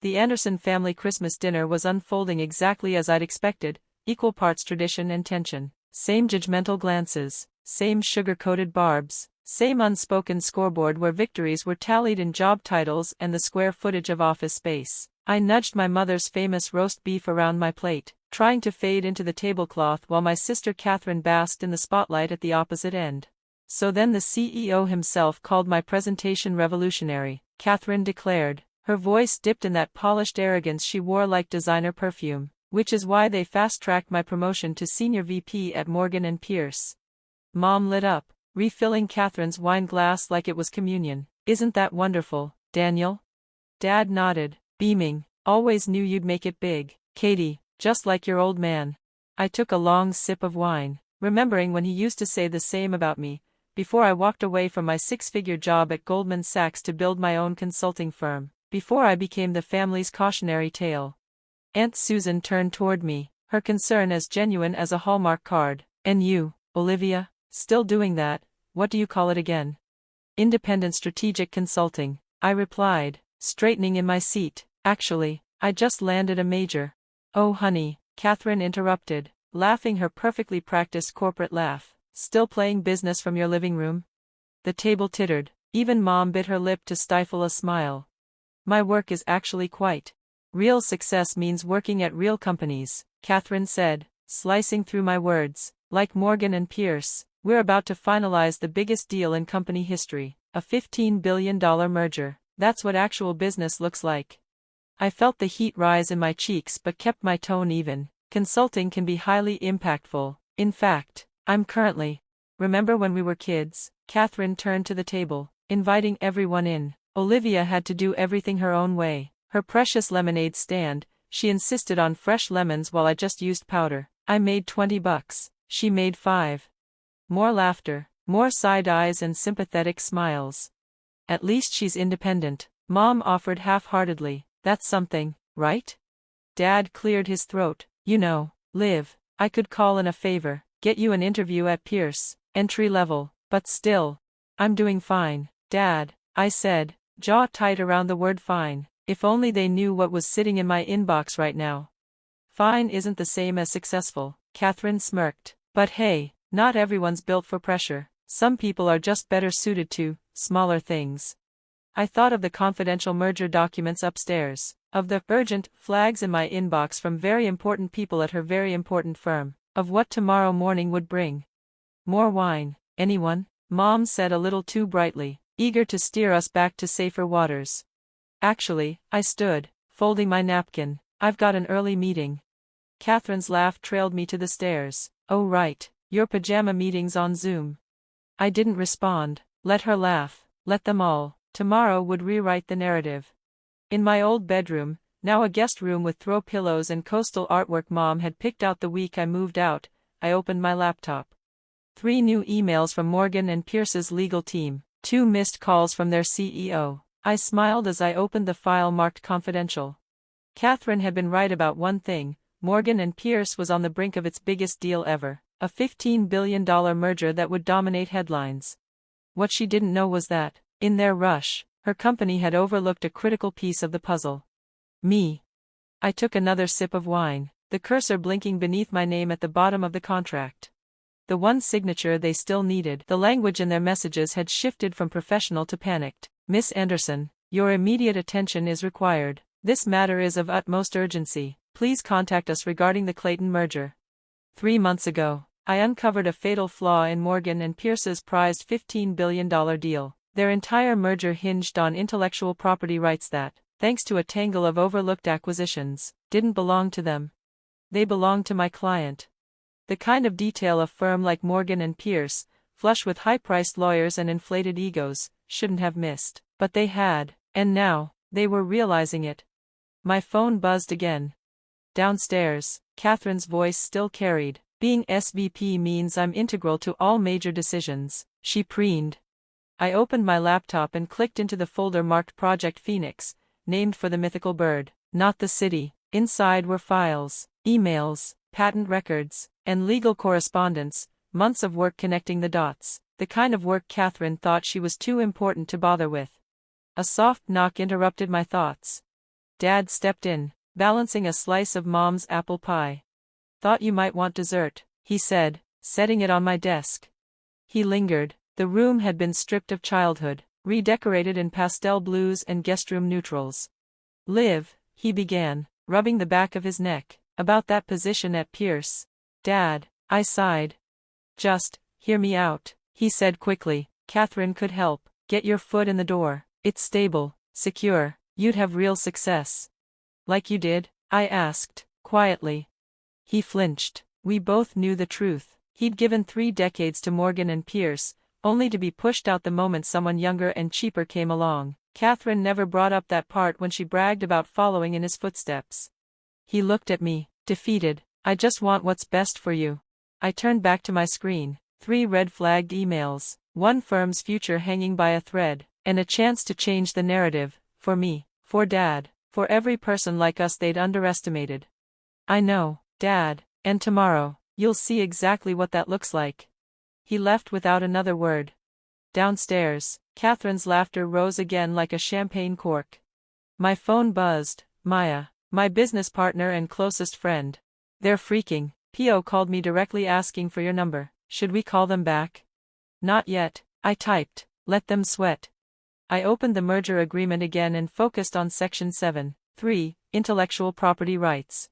The Anderson family Christmas dinner was unfolding exactly as I'd expected, equal parts tradition and tension. Same judgmental glances, same sugar-coated barbs, same unspoken scoreboard where victories were tallied in job titles and the square footage of office space. I nudged my mother's famous roast beef around my plate, trying to fade into the tablecloth while my sister Catherine basked in the spotlight at the opposite end. So then the CEO himself called my presentation revolutionary, Catherine declared. Her voice dipped in that polished arrogance she wore like designer perfume, which is why they fast-tracked my promotion to senior VP at Morgan & Pierce. Mom lit up, refilling Catherine's wine glass like it was communion. Isn't that wonderful, Daniel? Dad nodded, beaming. Always knew you'd make it big, Katie, just like your old man. I took a long sip of wine, remembering when he used to say the same about me, before I walked away from my six-figure job at Goldman Sachs to build my own consulting firm. Before I became the family's cautionary tale. Aunt Susan turned toward me, her concern as genuine as a Hallmark card. And you, Olivia, still doing that, what do you call it again? Independent strategic consulting, I replied, straightening in my seat. Actually, I just landed a major. Oh honey, Catherine interrupted, laughing her perfectly practiced corporate laugh. Still playing business from your living room? The table tittered, even Mom bit her lip to stifle a smile. My work is actually quite. Real success means working at real companies, Catherine said, slicing through my words. Like Morgan & Pierce, we're about to finalize the biggest deal in company history, a $15 billion merger. That's what actual business looks like. I felt the heat rise in my cheeks but kept my tone even. Consulting can be highly impactful. In fact, I'm currently. Remember when we were kids? Catherine turned to the table, inviting everyone in. Olivia had to do everything her own way. Her precious lemonade stand, she insisted on fresh lemons while I just used powder. I made $20. She made 5. More laughter, more side eyes and sympathetic smiles. At least she's independent, Mom offered half-heartedly. That's something, right? Dad cleared his throat. You know, Liv, I could call in a favor, get you an interview at Pierce, entry level, but still. I'm doing fine, Dad, I said, jaw tight around the word fine. If only they knew what was sitting in my inbox right now. Fine isn't the same as successful, Catherine smirked. But hey, not everyone's built for pressure. Some people are just better suited to smaller things. I thought of the confidential merger documents upstairs, of the urgent flags in my inbox from very important people at her very important firm, of what tomorrow morning would bring. More wine, anyone? Mom said a little too brightly, eager to steer us back to safer waters. Actually, I stood, folding my napkin. I've got an early meeting. Catherine's laugh trailed me to the stairs. Oh right, your pajama meeting's on Zoom. I didn't respond. Let her laugh, let them all. Tomorrow would rewrite the narrative. In my old bedroom, now a guest room with throw pillows and coastal artwork Mom had picked out the week I moved out, I opened my laptop. 3 new emails from Morgan & Pierce's legal team, 2 missed calls from their CEO. I smiled as I opened the file marked confidential. Catherine had been right about one thing, Morgan & Pierce was on the brink of its biggest deal ever, a $15 billion merger that would dominate headlines. What she didn't know was that, in their rush, her company had overlooked a critical piece of the puzzle. Me. I took another sip of wine, the cursor blinking beneath my name at the bottom of the contract. The one signature they still needed. The language in their messages had shifted from professional to panicked. Miss Anderson, your immediate attention is required. This matter is of utmost urgency. Please contact us regarding the Clayton merger. 3 months ago, I uncovered a fatal flaw in Morgan & Pierce's prized $15 billion deal. Their entire merger hinged on intellectual property rights that, thanks to a tangle of overlooked acquisitions, didn't belong to them. They belonged to my client. The kind of detail a firm like Morgan & Pierce, flush with high-priced lawyers and inflated egos, shouldn't have missed. But they had, and now, they were realizing it. My phone buzzed again. Downstairs, Catherine's voice still carried. Being SVP means I'm integral to all major decisions, she preened. I opened my laptop and clicked into the folder marked Project Phoenix, named for the mythical bird, not the city. Inside were files, emails, patent records, and legal correspondence, months of work connecting the dots, the kind of work Catherine thought she was too important to bother with. A soft knock interrupted my thoughts. Dad stepped in, balancing a slice of Mom's apple pie. "Thought you might want dessert," he said, setting it on my desk. He lingered. The room had been stripped of childhood, redecorated in pastel blues and guest room neutrals. "Liv," he began, rubbing the back of his neck, "about that position at Pierce." "Dad," I sighed. "Just, hear me out," he said quickly. "Catherine could help. Get your foot in the door. It's stable, secure, you'd have real success." "Like you did?" I asked, quietly. He flinched. We both knew the truth. He'd given 3 decades to Morgan and Pierce, only to be pushed out the moment someone younger and cheaper came along. Catherine never brought up that part when she bragged about following in his footsteps. He looked at me, defeated. "I just want what's best for you." I turned back to my screen. 3 red-flagged emails, one firm's future hanging by a thread, and a chance to change the narrative, for me, for Dad, for every person like us they'd underestimated. "I know, Dad, and tomorrow, you'll see exactly what that looks like." He left without another word. Downstairs, Catherine's laughter rose again like a champagne cork. My phone buzzed. "Maya, my business partner and closest friend. They're freaking. P.O. called me directly asking for your number. Should we call them back?" "Not yet," I typed. "Let them sweat." I opened the merger agreement again and focused on Section 7(3), intellectual property rights.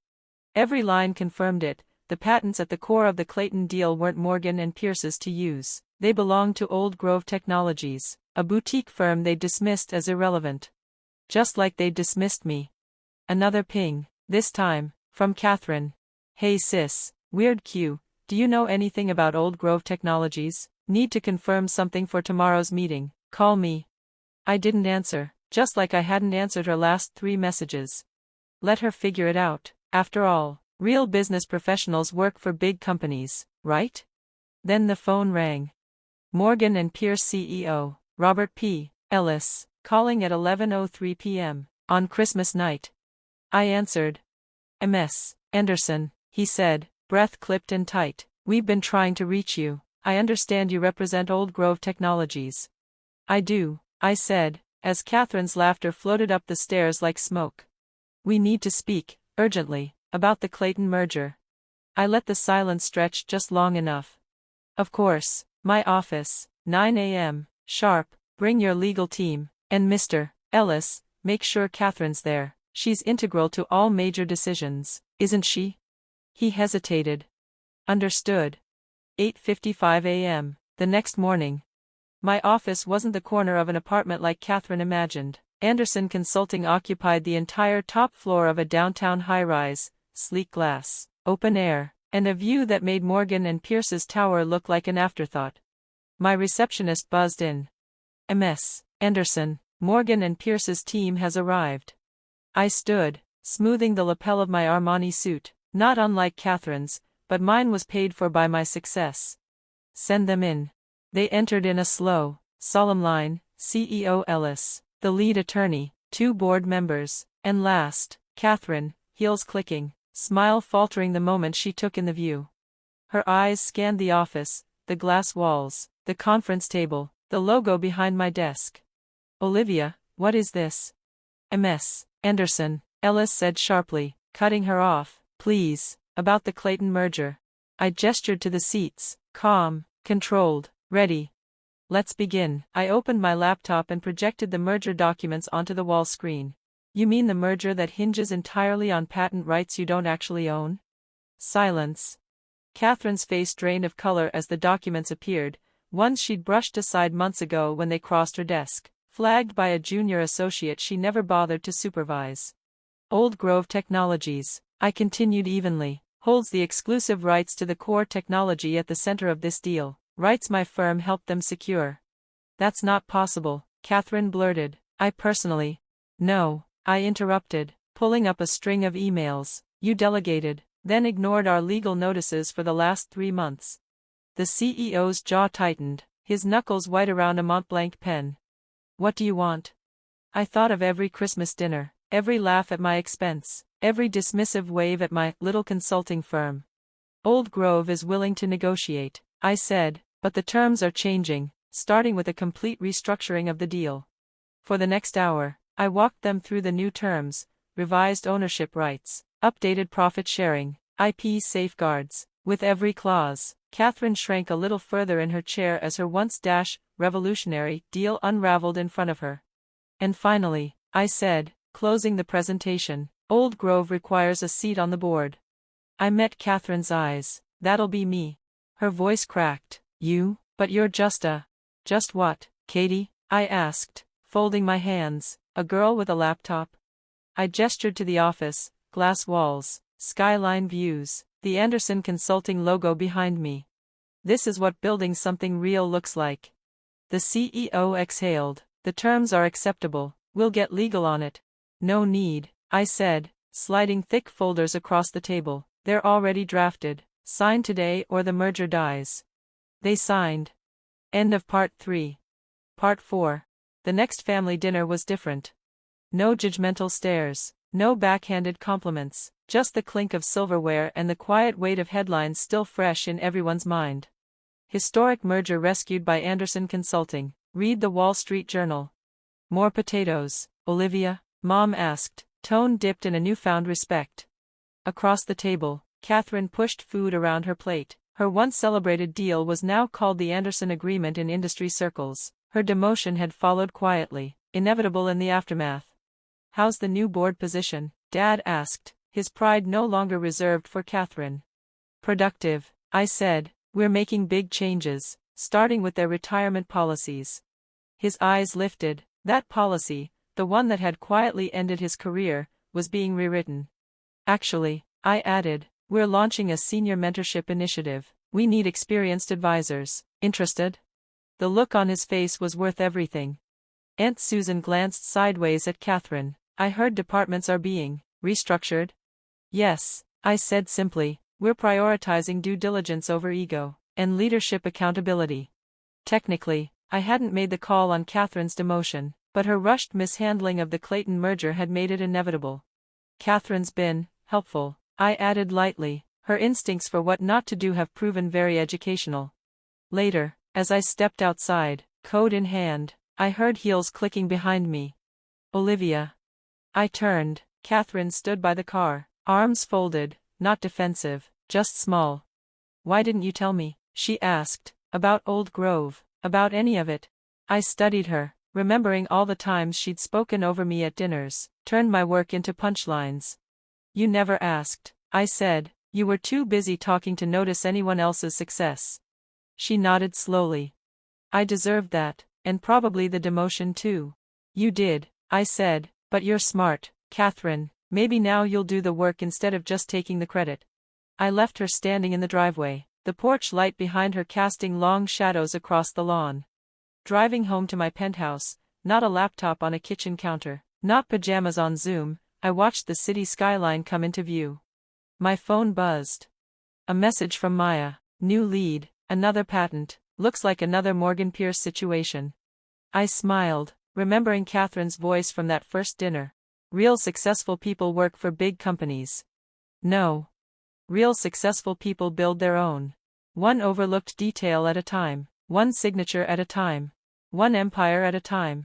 Every line confirmed it. The patents at the core of the Clayton deal weren't Morgan and Pierce's to use. They belonged to Old Grove Technologies, a boutique firm they'd dismissed as irrelevant. Just like they'd dismissed me. Another ping, this time, from Catherine. "Hey sis, weird Q, do you know anything about Old Grove Technologies? Need to confirm something for tomorrow's meeting, call me." I didn't answer, just like I hadn't answered her last 3 messages. Let her figure it out. After all, real business professionals work for big companies, right? Then the phone rang. Morgan and Pierce CEO, Robert P. Ellis, calling at 11:03 p.m. on Christmas night. I answered. "Ms. Anderson," he said, breath clipped and tight, "we've been trying to reach you. I understand you represent Old Grove Technologies." "I do," I said, as Catherine's laughter floated up the stairs like smoke. "We need to speak, urgently, about the Clayton merger." I let the silence stretch just long enough. "Of course, my office, 9 a.m., sharp, bring your legal team, and Mr. Ellis, make sure Catherine's there. She's integral to all major decisions, isn't she?" He hesitated. "Understood." 8:55 a.m., the next morning. My office wasn't the corner of an apartment like Catherine imagined. Anderson Consulting occupied the entire top floor of a downtown high-rise, sleek glass, open air, and a view that made Morgan and Pierce's tower look like an afterthought. My receptionist buzzed in. "Ms. Anderson, Morgan and Pierce's team has arrived." I stood, smoothing the lapel of my Armani suit, not unlike Catherine's, but mine was paid for by my success. "Send them in." They entered in a slow, solemn line, CEO Ellis, the lead attorney, 2 board members, and last, Catherine, heels clicking, smile faltering the moment she took in the view. Her eyes scanned the office, the glass walls, the conference table, the logo behind my desk. "Olivia, what is this?" "Ms. Anderson," Ellis said sharply, cutting her off. "Please, about the Clayton merger." I gestured to the seats, calm, controlled, ready. "Let's begin." I opened my laptop and projected the merger documents onto the wall screen. "You mean the merger that hinges entirely on patent rights you don't actually own?" Silence. Catherine's face drained of color as the documents appeared, ones she'd brushed aside months ago when they crossed her desk, flagged by a junior associate she never bothered to supervise. "Old Grove Technologies," I continued evenly, "holds the exclusive rights to the core technology at the center of this deal, rights my firm helped them secure." "That's not possible," Catherine blurted. "I personally—" "No," I interrupted, pulling up a string of emails. "You delegated, then ignored our legal notices for the last 3 months." The CEO's jaw tightened, his knuckles white around a Montblanc pen. "What do you want?" I thought of every Christmas dinner, every laugh at my expense, every dismissive wave at my little consulting firm. "Old Grove is willing to negotiate," I said, "but the terms are changing, starting with a complete restructuring of the deal." For the next hour, I walked them through the new terms, revised ownership rights, updated profit sharing, IP safeguards. With every clause, Catherine shrank a little further in her chair as her once-revolutionary deal unraveled in front of her. And finally, I said, closing the presentation, Old Grove requires a seat on the board. I met Catherine's eyes. That'll be me. Her voice cracked. You? But you're just what, Katie? I asked, folding my hands. A girl with a laptop? I gestured to the office, glass walls, skyline views, the Anderson Consulting logo behind me. This is what building something real looks like. The CEO exhaled. The terms are acceptable. We'll get legal on it. No need, I said, sliding thick folders across the table. They're already drafted. Sign today or the merger dies. They signed. End of part 3. Part 4. The next family dinner was different. No judgmental stares, no backhanded compliments, just the clink of silverware and the quiet weight of headlines still fresh in everyone's mind. Historic merger rescued by Anderson Consulting. Read the Wall Street Journal. More potatoes, Olivia? Mom asked, tone dipped in a newfound respect. Across the table, Catherine pushed food around her plate. Her once celebrated deal was now called the Anderson Agreement in industry circles. Her demotion had followed quietly, inevitable in the aftermath. How's the new board position? Dad asked, his pride no longer reserved for Catherine. Productive, I said. We're making big changes, starting with their retirement policies. His eyes lifted. That policy, the one that had quietly ended his career, was being rewritten. Actually, I added, we're launching a senior mentorship initiative. We need experienced advisors. Interested? The look on his face was worth everything. Aunt Susan glanced sideways at Catherine. I heard departments are being restructured? Yes, I said simply. We're prioritizing due diligence over ego, and leadership accountability. Technically, I hadn't made the call on Catherine's demotion, but her rushed mishandling of the Clayton merger had made it inevitable. Catherine's been helpful, I added lightly. Her instincts for what not to do have proven very educational. Later, as I stepped outside, code in hand, I heard heels clicking behind me. Olivia. I turned. Catherine stood by the car, arms folded, not defensive, just small. Why didn't you tell me? She asked. About Old Grove, about any of it. I studied her, remembering all the times she'd spoken over me at dinners, turned my work into punchlines. You never asked, I said. You were too busy talking to notice anyone else's success. She nodded slowly. I deserved that, and probably the demotion too. You did, I said, but you're smart, Catherine. Maybe now you'll do the work instead of just taking the credit. I left her standing in the driveway, the porch light behind her casting long shadows across the lawn. Driving home to my penthouse, not a laptop on a kitchen counter, not pajamas on Zoom, I watched the city skyline come into view. My phone buzzed. A message from Maya. New lead, another patent, looks like another Morgan Pierce situation. I smiled, remembering Catherine's voice from that first dinner. Real successful people work for big companies. No. Real successful people build their own. One overlooked detail at a time, one signature at a time, one empire at a time.